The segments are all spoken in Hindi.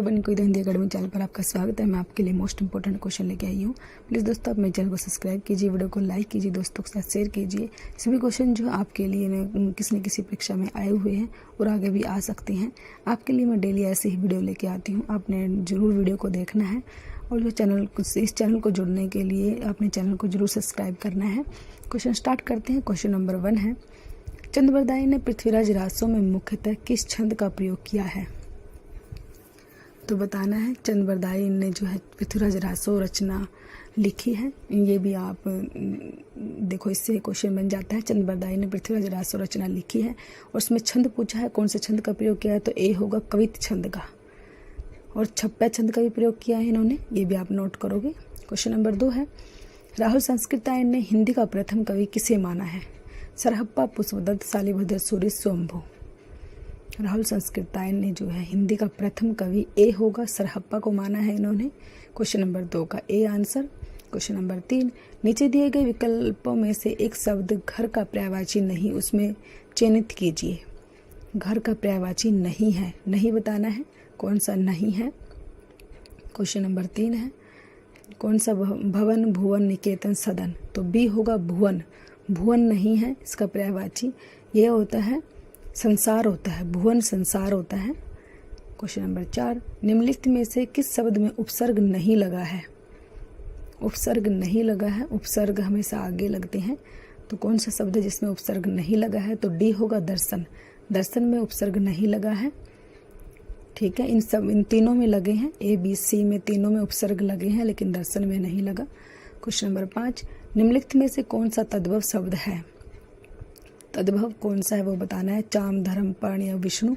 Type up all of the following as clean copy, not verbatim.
बन कोई हिंदी अकेडमी चैनल पर आपका स्वागत है। मैं आपके लिए मोस्ट इंपॉर्टेंट क्वेश्चन लेके आई हूँ। प्लीज़ दोस्तों आप मेरे चैनल को सब्सक्राइब कीजिए, वीडियो को लाइक कीजिए, दोस्तों के साथ शेयर कीजिए। सभी क्वेश्चन जो आपके लिए किसी न किसी परीक्षा में आए हुए हैं और आगे भी आ सकते हैं। आपके लिए मैं डेली ऐसे ही वीडियो लेके आती हूँ। आपने ज़रूर वीडियो को देखना है और जो इस चैनल को जुड़ने के लिए अपने चैनल को जरूर सब्सक्राइब करना है। क्वेश्चन स्टार्ट करते हैं। क्वेश्चन नंबर 1 है, चंद्रबरदाई ने पृथ्वीराज रासों में मुख्यतः किस छंद का प्रयोग किया है? तो बताना है चंद्रबरदाई ने जो है पृथ्वीराज रासो रचना लिखी है। ये भी आप देखो, इससे क्वेश्चन बन जाता है। चंद्रबरदाई ने पृथ्वीराज रासो रचना लिखी है और उसमें छंद पूछा है, कौन से छंद का प्रयोग किया है? तो ए होगा कवित छंद का, और छप्पा छंद का भी प्रयोग किया है इन्होंने, ये भी आप नोट करोगे। क्वेश्चन नंबर 2 है, राहुल संस्कृतायन ने हिंदी का प्रथम कवि किसे माना है? सरहप्पा, पुष्पदत्त, शालिभद्र सूरि, स्वयंभू। राहुल संस्कृतायन ने जो है हिंदी का प्रथम कवि ए होगा, सरहप्पा को माना है इन्होंने। क्वेश्चन नंबर 2 का ए आंसर। क्वेश्चन नंबर 3, नीचे दिए गए विकल्पों में से एक शब्द घर का पर्यायवाची नहीं, उसमें चयनित कीजिए। घर का पर्यायवाची नहीं है, नहीं बताना है कौन सा नहीं है। क्वेश्चन नंबर 3 है, कौन सा भवन, भुवन, निकेतन, सदन? तो बी होगा भुवन। भुवन नहीं है इसका पर्यायवाची, ये होता है संसार होता है, भुवन संसार होता है। क्वेश्चन नंबर 4, निम्नलिखित में से किस शब्द में उपसर्ग नहीं लगा है? उपसर्ग नहीं लगा है, उपसर्ग हमेशा आगे लगते हैं, तो कौन सा शब्द है जिसमें उपसर्ग नहीं लगा है? तो डी होगा दर्शन। दर्शन में उपसर्ग नहीं लगा है, ठीक है। इन तीनों में लगे हैं, ए बी सी में तीनों में उपसर्ग लगे हैं, लेकिन दर्शन में नहीं लगा। क्वेश्चन नंबर 5, निम्नलिखित में से कौन सा तद्भव शब्द है? तद्भव कौन सा है वो बताना है। चाम, धर्म, पर्ण या विष्णु?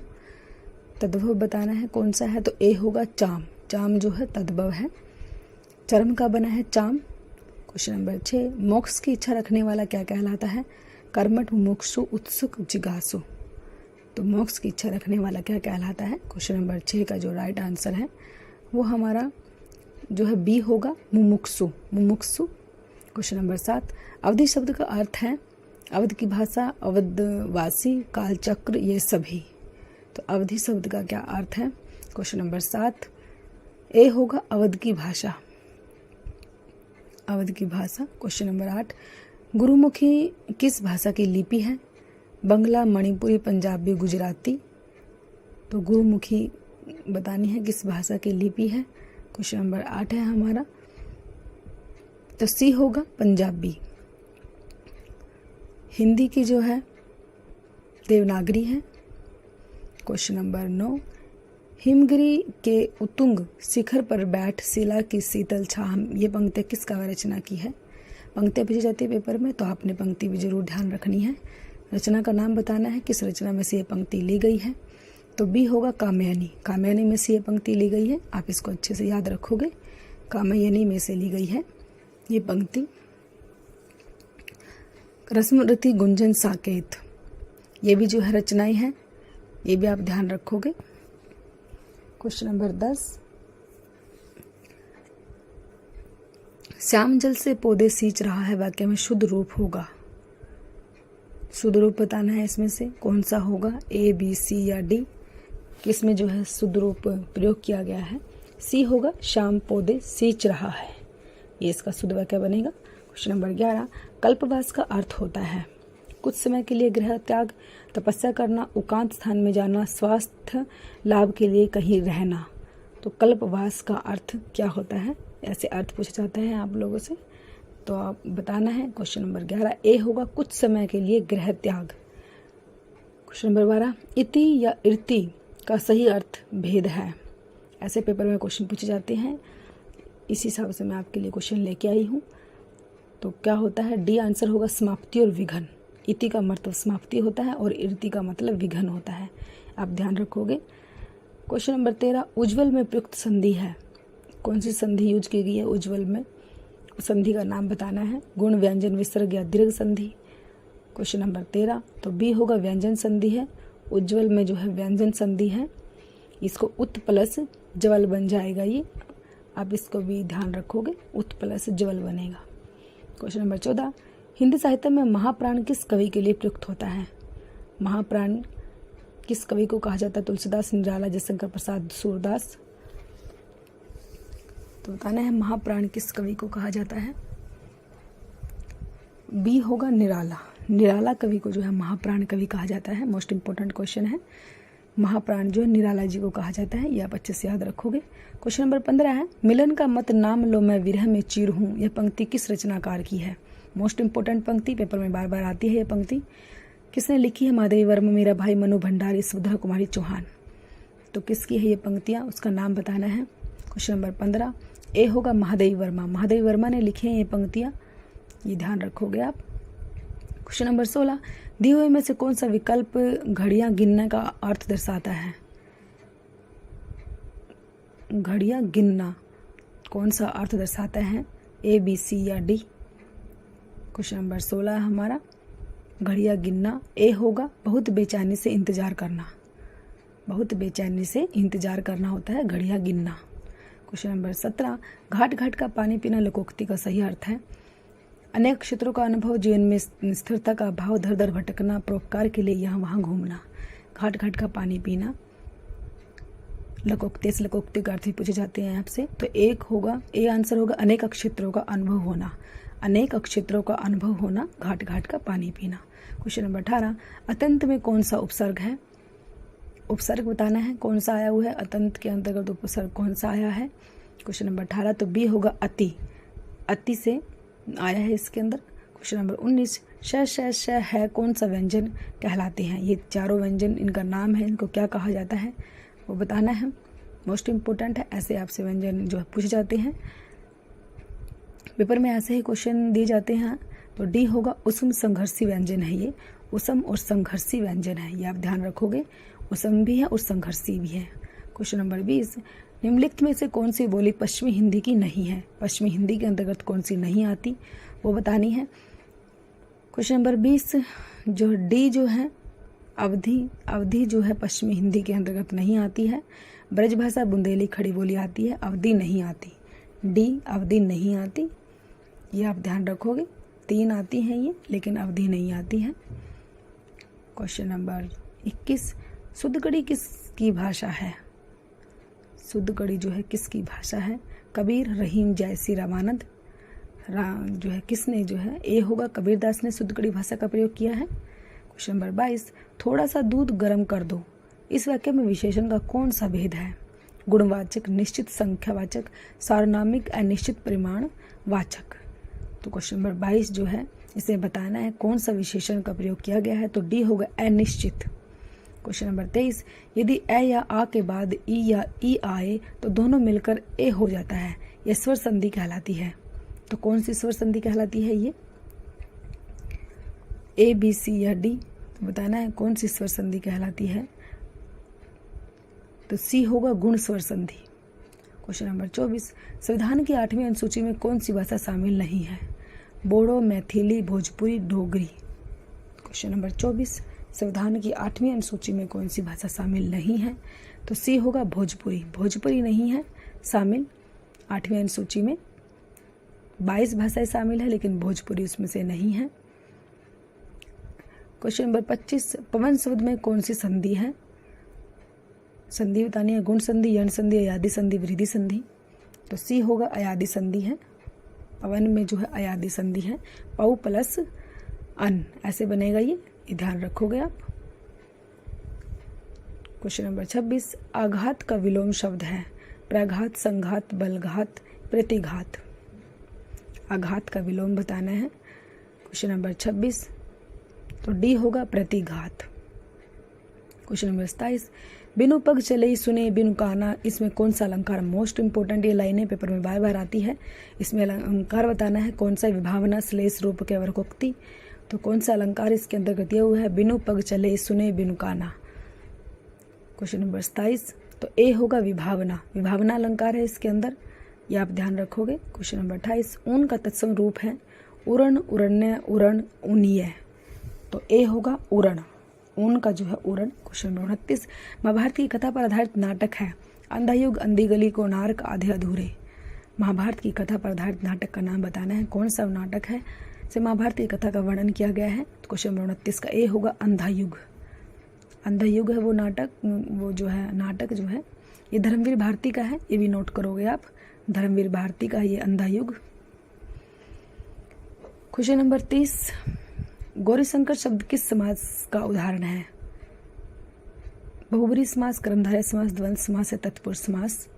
तद्भव बताना है कौन सा है, तो ए होगा चाम। चाम जो है तद्भव है, चर्म का बना है चाम। क्वेश्चन नंबर 6, मोक्ष की इच्छा रखने वाला क्या कहलाता है? कर्मठ, मुमुक्षु, उत्सुक, जिज्ञासु। तो मोक्ष की इच्छा रखने वाला क्या कहलाता है? क्वेश्चन नंबर 6 का जो राइट आंसर है वो हमारा जो है बी होगा, मुमुक्षु। मुमुक्षु। क्वेश्चन नंबर 7, अवधि शब्द का अर्थ है अवध की भाषा, अवधवासी, कालचक्र, ये सभी। तो अवधि शब्द का क्या अर्थ है? क्वेश्चन नंबर 7 ए होगा अवध की भाषा, अवध की भाषा। क्वेश्चन नंबर 8, गुरुमुखी किस भाषा की लिपि है? बंगला, मणिपुरी, पंजाबी, गुजराती। तो गुरुमुखी बतानी है किस भाषा की लिपि है। क्वेश्चन नंबर 8 है हमारा, तो सी होगा पंजाबी। हिंदी की जो है देवनागरी है। क्वेश्चन नंबर 9, हिमगिरी के उत्तुंग शिखर पर बैठ शिला की शीतल छाह, ये पंक्ति किसका रचना की है? पंक्तियाँ पूछी जाती है पेपर में, तो आपने पंक्ति भी जरूर ध्यान रखनी है। रचना का नाम बताना है, किस रचना में से ये पंक्ति ली गई है? तो बी होगा कामयानी। कामयानी में से ये पंक्ति ली गई है, आप इसको अच्छे से याद रखोगे। कामयानी में से ली गई है ये पंक्ति। रस्मरति, गुंजन, साकेत, ये भी जो है रचनाएं हैं, ये भी आप ध्यान रखोगे। क्वेश्चन नंबर 10, श्याम जल से पौधे सींच रहा है वाक्य में शुद्ध रूप होगा। शुद्ध रूप बताना है, इसमें से कौन सा होगा? ए, बी, सी या डी? किसमें जो है शुद्ध रूप प्रयोग किया गया है? सी होगा, श्याम पौधे सींच रहा है, ये इसका शुद्ध वाक्य बनेगा। क्वेश्चन नंबर 11, कल्पवास का अर्थ होता है कुछ समय के लिए गृह त्याग, तपस्या करना, एकांत स्थान में जाना, स्वास्थ्य लाभ के लिए कहीं रहना। तो कल्पवास का अर्थ क्या होता है? ऐसे अर्थ पूछा जाता है आप लोगों से, तो आप बताना है। क्वेश्चन नंबर 11 ए होगा, कुछ समय के लिए गृह त्याग। क्वेश्चन नंबर 12, इति या इर्ति का सही अर्थ भेद है। ऐसे पेपर में क्वेश्चन पूछे जाते हैं, इसी हिसाब से मैं आपके लिए क्वेश्चन लेके आई हूँ। तो क्या होता है? डी आंसर होगा, समाप्ति और विघन। इति का मतलब समाप्ति होता है और इर्ति का मतलब विघन होता है, आप ध्यान रखोगे। क्वेश्चन नंबर 13, उज्ज्वल में प्रयुक्त संधि है, कौन सी संधि यूज की गई है उज्ज्वल में? संधि का नाम बताना है। गुण, व्यंजन, विसर्ग या दीर्घ संधि? क्वेश्चन नंबर 13, तो बी होगा व्यंजन संधि है। उज्ज्वल में जो है व्यंजन संधि है, इसको उत प्लस ज्वल बन जाएगा, ये आप इसको भी ध्यान रखोगे, उत प्लस ज्वल बनेगा। क्वेश्चन नंबर 14, हिंदी साहित्य में महाप्राण किस कवि के लिए प्रयुक्त होता है? महाप्राण किस कवि को कहा जाता है? तुलसीदास, निराला, जयशंकर प्रसाद, सूरदास। तो बताना है महाप्राण किस कवि को कहा जाता है। बी होगा निराला। निराला कवि को जो है महाप्राण कवि कहा जाता है। मोस्ट इंपॉर्टेंट क्वेश्चन है, महाप्राण जो है निराला जी को कहा जाता है, ये आप अच्छे से याद रखोगे। क्वेश्चन नंबर 15 है, मिलन का मत नाम लो मैं विरह में चीर हूँ, यह पंक्ति किस रचनाकार की है। मोस्ट इंपॉर्टेंट पंक्ति, पेपर में बार बार आती है ये पंक्ति। किसने लिखी है, महादेवी वर्मा, मीरा भाई, मनु भंडारी, सुधा कुमारी चौहान। तो किसकी है ये पंक्तियाँ, उसका नाम बताना है। क्वेश्चन नंबर 15 ए होगा महादेवी वर्मा। महादेवी वर्मा ने लिखी है ये पंक्तियाँ, ये ध्यान रखोगे आप। क्वेश्चन नंबर 16, दिए हुए में से कौन सा विकल्प घड़ियां गिनने का अर्थ दर्शाता है। घड़ियां गिनना कौन सा अर्थ दर्शाता है, ए, बी, सी या डी। क्वेश्चन नंबर 16 हमारा घड़ियां गिनना, ए होगा बहुत बेचैनी से इंतजार करना। बहुत बेचैनी से इंतजार करना होता है घड़ियां गिनना। क्वेश्चन नंबर 17, घाट घाट का पानी पीना लोकोक्ति का सही अर्थ है। अनेक क्षेत्रों का अनुभव, जीवन में स्थिरता का अभाव, धर धर भटकना, परोपकार के लिए यहाँ वहाँ घूमना। घाट घाट का पानी पीना लोकोक्ति से लोकोक्ति का अर्थ भी पूछे जाते हैं आपसे। तो एक होगा, ए आंसर होगा अनेक क्षेत्रों का अनुभव होना। अनेक क्षेत्रों का अनुभव होना, घाट घाट का पानी पीना। क्वेश्चन नंबर 18, अतंत में कौन सा उपसर्ग है। उपसर्ग बताना है कौन सा आया हुआ है, अतंत के अंतर्गत उपसर्ग कौन सा आया है। क्वेश्चन नंबर 18 तो बी होगा अति। अति से आया है इसके अंदर। क्वेश्चन नंबर 19, श है कौन सा व्यंजन कहलाते हैं। ये चारों व्यंजन इनका नाम है, इनको क्या कहा जाता है वो बताना है। मोस्ट इम्पोर्टेंट है, ऐसे आपसे व्यंजन जो है पूछे जाते हैं पेपर में, ऐसे ही क्वेश्चन दिए जाते हैं। तो डी होगा उसम संघर्षी व्यंजन है। ये उसम और संघर्षी व्यंजन है, ये आप ध्यान रखोगे। उसम भी है और संघर्षी भी है। क्वेश्चन नंबर 20, निम्नलिखित में से कौन सी बोली पश्चिमी हिंदी की नहीं है। पश्चिमी हिंदी के अंतर्गत कौन सी नहीं आती वो बतानी है। क्वेश्चन नंबर 20 जो डी जो है अवधि जो है पश्चिमी हिंदी के अंतर्गत नहीं आती है। ब्रजभाषा बुंदेली खड़ी बोली आती है, अवधि नहीं आती। डी अवधि नहीं आती, ये आप ध्यान रखोगे। 3 आती हैं ये, लेकिन अवधि नहीं आती है। क्वेश्चन नंबर 21, शुद्धगढ़ी किसकी भाषा है। शुद्धगढ़ी जो है किसकी भाषा है। कबीर, रहीम, जयसी, रामानंद। जो है किसने जो है, ए होगा कबीरदास ने शुद्धगढ़ी भाषा का प्रयोग किया है। क्वेश्चन नंबर 22, थोड़ा सा दूध गर्म कर दो, इस वाक्य में विशेषण का कौन सा भेद है। गुणवाचक, निश्चित संख्यावाचक, सार्वनामिक, अनिश्चित परिमाण वाचक। तो क्वेश्चन नंबर 22 जो है इसे बताना है कौन सा विशेषण का प्रयोग किया गया है। तो डी होगा अनिश्चित। क्वेश्चन नंबर 23, यदि ए या आ के बाद ई या ई आए तो दोनों मिलकर ए हो जाता है, यह स्वर संधि कहलाती है। तो कौन सी स्वर संधि कहलाती है ये, ए, बी, सी या डी। तो बताना है कौन सी स्वर संधि कहलाती है। तो सी होगा गुण स्वर संधि। क्वेश्चन नंबर 24, संविधान की 8वीं अनुसूची में कौन सी भाषा शामिल नहीं है। बोडो, मैथिली, भोजपुरी, डोगरी। क्वेश्चन नंबर 24, संविधान की 8वीं अनुसूची में कौन सी भाषा शामिल नहीं है। तो सी होगा भोजपुरी। भोजपुरी नहीं है शामिल 8वीं अनुसूची में। 22 भाषाएं शामिल है, लेकिन भोजपुरी उसमें से नहीं है। क्वेश्चन नंबर 25, पवन शब्द में कौन सी संधि है। संधि बतानी है, गुण संधि, यण संधि, अयादि संधि, वृद्धि संधि। तो सी होगा अयादि संधि है। पवन में जो है अयादि संधि है, पौ प्लस अन ऐसे बनेगा ये ध्यान रखोगे आप। क्वेश्चन नंबर 26, आघात का विलोम शब्द है। प्रघात, संघात, बलघात, प्रतिघात। आघात का विलोम बताना है। क्वेश्चन नंबर 26 तो डी होगा प्रतिघात। क्वेश्चन नंबर 27, बिनु पग चले सुने बिनु काना, इसमें कौन सा अलंकार। मोस्ट इंपोर्टेंट ये लाइनें पेपर में बार बार आती है। इसमें अलंकार बताना है कौन सा, विभावना, श्लेष, रूप के वर्कोक्ति। तो कौन सा अलंकार इसके अंतर्गत दिया हुआ है, बिनु पग चले सुने बिनु काना। क्वेश्चन नंबर 27 तो ए होगा विभावना। विभावना अलंकार है इसके अंदर, ये आप ध्यान रखोगे। क्वेश्चन नंबर 28, ऊन का तत्सम रूप है उरण, उरण्य, उरण, ऊनीय। तो ए होगा उरण, ऊन का जो है उरण। क्वेश्चन नंबर 29, महाभारत की कथा पर आधारित नाटक है। अंधायुग, अंधी गली, कोणार्क, आधे अधूरे। महाभारत की कथा पर आधारित नाटक का नाम बताना है, कौन सा नाटक है से महाभारत की कथा का वर्णन किया गया है। तो क्वेश्चन नंबर 29 का ए होगा अंधायुग। अंधायुग है वो नाटक, वो जो है नाटक जो है ये धर्मवीर भारती का है, ये भी नोट करोगे आप। धर्मवीर भारती का ये अंधा युग। क्वेश्चन नंबर 30, गौरीशंकर शब्द किस समास का उदाहरण है? बहुब्रीहि समास, कर्मधारय समास, द्वंद्व समास या तत्पुरुष समास।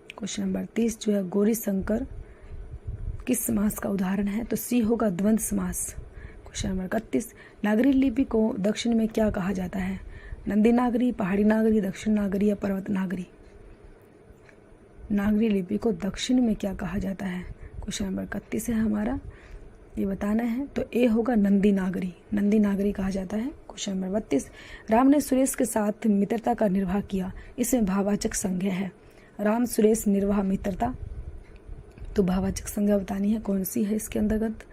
क्वेश्चन नंबर 30 जो है गौरीशंकर किस समास का उदाहरण है? तो सी होगा द्वंद्व समास। क्वेश्चन नंबर 31, नागरी लिपि को दक्षिण में क्या कहा जाता है? नंदी नागरी, पहाड़ी नागरी, दक्षिण नागरी या पर्वत नागरी? नागरी लिपि को दक्षिण में क्या कहा जाता है? क्वेश्चन नंबर 31 है हमारा, ये बताना है। तो ए होगा नंदी नागरी, नंदी नागरी कहा जाता है। क्वेश्चन नंबर 32, राम ने सुरेश के साथ मित्रता का निर्वाह किया, इसमें भाववाचक संज्ञा है। राम सुरेश निर्वाह मित्रता, तो भाववाचक संज्ञा बतानी है, कौन सी है इसके अंतर्गत?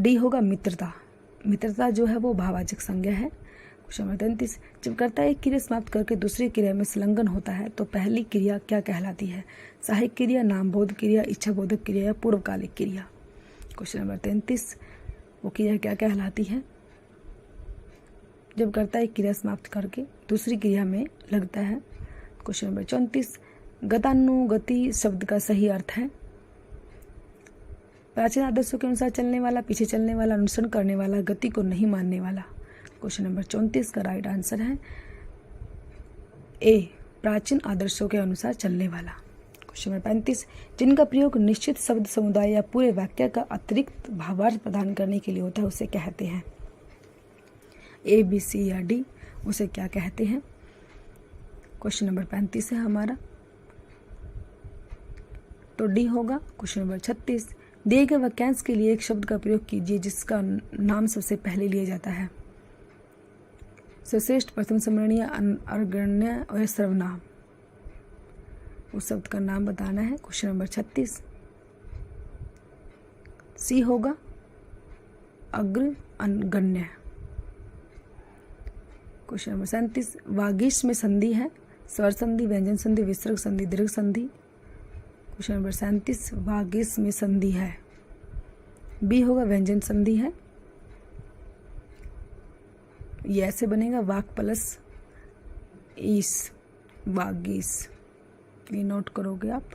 डी होगा मित्रता। मित्रता जो है वो भाववाचक संज्ञा है। क्वेश्चन नंबर 33, जब कर्ता एक क्रिया समाप्त करके दूसरी क्रिया में संलग्न होता है तो पहली क्रिया क्या कहलाती है? सहायक क्रिया, नामबोध क्रिया, इच्छाबोधक क्रिया या पूर्वकालिक क्रिया? क्वेश्चन नंबर 33, वो क्रिया क्या कहलाती है? जब कर्ता एक क्रिया समाप्त करके दूसरी क्रिया में लगता है। क्वेश्चन नंबर 34, गतानुगति शब्द का सही अर्थ है? प्राचीन आदर्शों के अनुसार चलने वाला, पीछे चलने वाला, अनुसरण करने वाला, गति को नहीं मानने वाला। क्वेश्चन नंबर 34 का राइट आंसर है ए, प्राचीन आदर्शों के अनुसार चलने वाला। क्वेश्चन नंबर 35, जिनका प्रयोग निश्चित शब्द समुदाय या पूरे वाक्य का अतिरिक्त भावार्थ प्रदान करने के लिए होता है उसे कहते हैं? ए, बी, सी या डी, उसे क्या कहते हैं? क्वेश्चन नंबर 35 है हमारा, तो डी होगा। क्वेश्चन नंबर 36, दिए गए वाक्यांश के लिए एक शब्द का प्रयोग कीजिए जिसका नाम सबसे पहले लिया जाता है। सश्रेष्ठ, प्रथम स्मरणीय, अग्रण्य और सर्वनाम, उस शब्द का नाम बताना है। क्वेश्चन नंबर 36 सी होगा अग्र अनगण्य। क्वेश्चन नंबर 37, वागीश में संधि है, स्वर संधि, व्यंजन संधि, विसर्ग संधि, दीर्घ संधि? क्वेश्चन नंबर 37, वागीश में संधि है, बी होगा व्यंजन संधि है। ये ऐसे बनेगा वाक प्लस ईस, वागीस, ये नोट करोगे आप।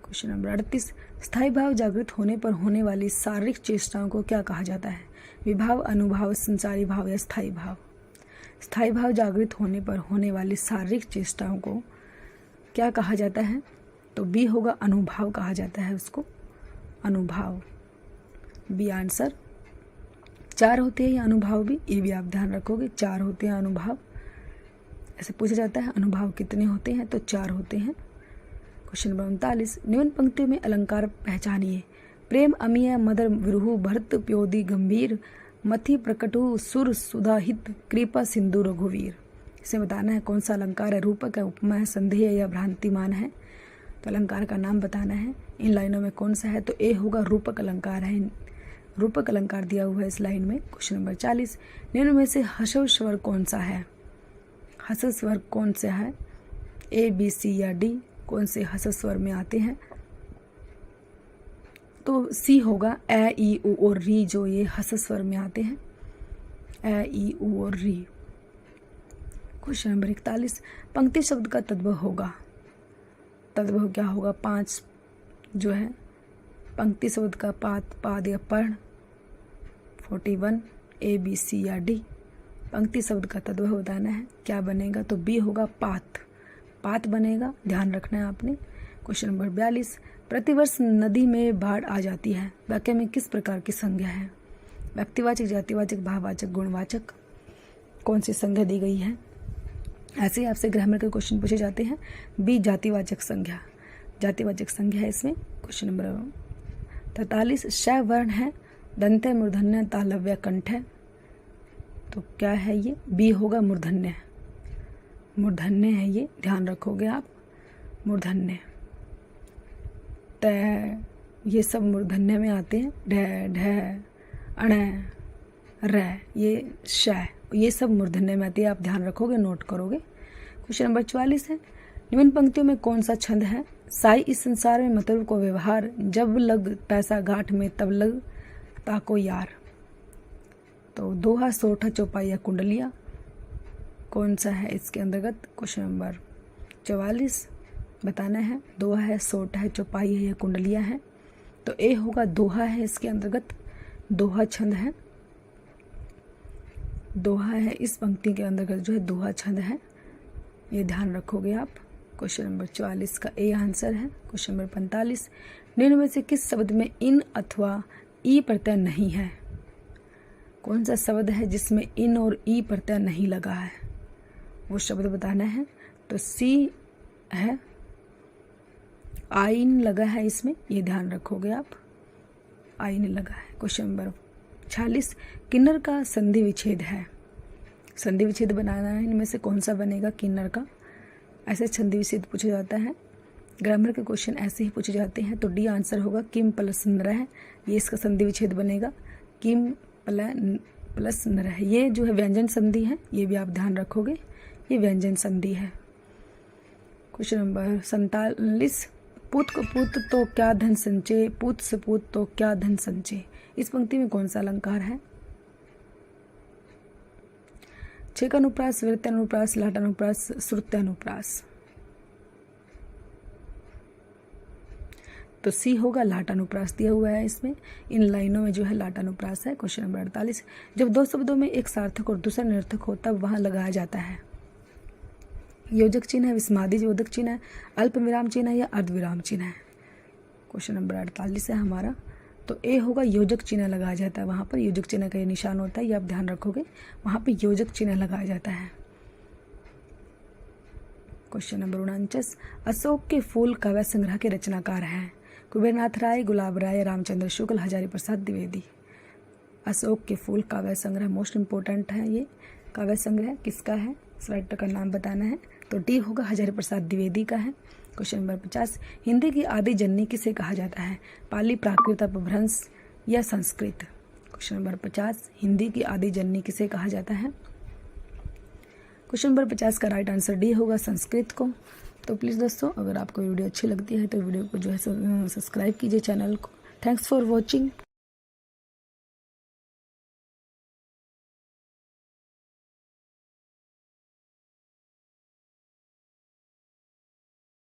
क्वेश्चन नंबर 38, स्थायी भाव जागृत होने पर होने वाली शारीरिक चेष्टाओं को क्या कहा जाता है? विभाव, अनुभाव, संचारी भाव या स्थायी भाव? स्थायी भाव जागृत होने पर होने वाली शारीरिक चेष्टाओं को क्या कहा जाता है? तो बी होगा अनुभाव कहा जाता है उसको, अनुभाव, बी आंसर। 4 होते हैं ये अनुभाव भी, ये भी आप ध्यान रखोगे, 4 होते हैं अनुभाव। ऐसे पूछा जाता है अनुभाव कितने होते हैं, तो 4 होते हैं। क्वेश्चन नंबर 39, निम्न पंक्तियों में अलंकार पहचानिए। प्रेम अमीय, मदर विरुहु, भरत प्योदी गंभीर, मथि प्रकटु, सुर सुधाहित, कृपा सिंधु रघुवीर। इसे बताना है कौन सा अलंकार है, रूपक है, उपमा है, संदेह या भ्रांतिमान है? तो अलंकार का नाम बताना है। इन लाइनों में कौन सा है? तो ए होगा रूपक अलंकार है, रूपक अलंकार दिया हुआ है इस लाइन में। क्वेश्चन नंबर 40, निम्न में से हसव स्वर कौन सा है? हसव स्वर कौन सा है? ए, बी, सी या डी, कौन से हसव स्वर में आते हैं? तो सी होगा ए, ई, उ और री, जो ये हसव स्वर में आते हैं, ए, ई, उ और री। क्वेश्चन नंबर 41, पंक्ति शब्द का तद्भव होगा, तद्भव क्या होगा? 5 जो है पंक्ति शब्द का पात, पाद या पर्ण। 41 ए, बी, सी या डी, पंक्ति शब्द का तद्भव बताना है, क्या बनेगा? तो बी होगा पात, पात बनेगा, ध्यान रखना है आपने। क्वेश्चन नंबर 42, प्रतिवर्ष नदी में बाढ़ आ जाती है, वाक्य में किस प्रकार की संज्ञा है? व्यक्तिवाचक, जातिवाचक, भाववाचक, गुणवाचक? कौन सी संज्ञा दी गई है? ऐसे ही आपसे ग्रामर के क्वेश्चन पूछे जाते हैं। बी, जातिवाचक संज्ञा, जातिवाचक संज्ञा है इसमें। क्वेश्चन नंबर 43, श वर्ण है, दंत्य, मूर्धन्य, तालव्य, कंठ है, तो क्या है ये? बी होगा मूर्धन्य, मूर्धन्य है ये, ध्यान रखोगे आप, मूर्धन्य। त ये सब मूर्धन्य में आते हैं, ढ, ढ, अण, र, ये श, ये सब मूर्धन्य में आती है, आप ध्यान रखोगे, नोट करोगे। क्वेश्चन नंबर 44 है, निम्न पंक्तियों में कौन सा छंद है? साई इस संसार में मतलब को व्यवहार, जब लग पैसा गांठ में तब लग ताको यार। तो दोहा, सोठा, चौपाई या कुंडलिया, कौन सा है इसके अंतर्गत? क्वेश्चन नंबर 44 बताना है। दोहा है, सोट है, चौपाई है या कुंडलियाँ हैं। तो ए होगा दोहा है, इसके अंतर्गत दोहा छंद है। दोहा है, इस पंक्ति के अंतर्गत जो है दोहा छंद है, ये ध्यान रखोगे आप। क्वेश्चन नंबर 44 का ए आंसर है। क्वेश्चन नंबर 45, निम्न में से किस शब्द में इन अथवा ई प्रत्यय नहीं है? कौन सा शब्द है जिसमें इन और ई प्रत्यय नहीं लगा है, वो शब्द बताना है। तो सी है, आइन लगा है इसमें, ये ध्यान रखोगे आप, आइन लगा है। क्वेश्चन नंबर 46, किन्नर का संधि विच्छेद है। संधि विच्छेद बनाना है, इनमें से कौन सा बनेगा किन्नर का? ऐसे संधि विच्छेद पूछा जाता है, ग्रामर के क्वेश्चन ऐसे ही पूछे जाते हैं। तो डी आंसर होगा किम प्लस नरह, ये इसका संधि विच्छेद बनेगा, किम प्लस नरह। ये जो है व्यंजन संधि है, ये भी आप ध्यान रखोगे, ये व्यंजन संधि है। क्वेश्चन नंबर 47, पूत को पूत तो क्या धन संचय, पूत से पूत तो क्या धन संचय। इस पंक्ति में कौन सा अलंकार है? छेकानुप्रास, वृत्तानुप्रास, लाटानुप्रास, श्रुत्यानुप्रास। तो सी होगा, लाटानुप्रास दिया हुआ है इसमें, इन लाइनों में जो है लाटानुप्रास है। क्वेश्चन नंबर 48, जब दो शब्दों में एक सार्थक और दूसरा निरर्थक हो तब वहां लगाया जाता है। योजक चिन्ह है, विस्मादी योजक चिन्ह है, अल्प विराम चिन्ह है या अर्ध विराम चिन्ह है। क्वेश्चन नंबर 48 है हमारा। तो ए होगा, योजक चिन्ह लगाया जाता है, वहाँ पर योजक चिन्ह का ये निशान होता है, ये आप ध्यान रखोगे, वहाँ पे योजक चिन्ह लगाया जाता है। क्वेश्चन नंबर 49, अशोक के फूल काव्य संग्रह के रचनाकार हैं। कुबेरनाथ राय, गुलाब राय, रामचंद्र शुक्ल, हजारी प्रसाद द्विवेदी। अशोक के फूल काव्य संग्रह मोस्ट इंपोर्टेंट है, ये काव्य संग्रह किसका है, इस राइटर का नाम बताना है। तो डी होगा, हजारी प्रसाद द्विवेदी का है। क्वेश्चन नंबर 50, हिंदी की आदि जननी किसे कहा जाता है? पाली, प्राकृत, अपभ्रंश या संस्कृत। क्वेश्चन नंबर 50, हिंदी की आदि जननी किसे कहा जाता है? क्वेश्चन नंबर 50 का राइट आंसर डी होगा, संस्कृत को। तो प्लीज़ दोस्तों, अगर आपको वीडियो अच्छी लगती है तो वीडियो को जो है सब्सक्राइब कीजिए चैनल को। Thanks for watching.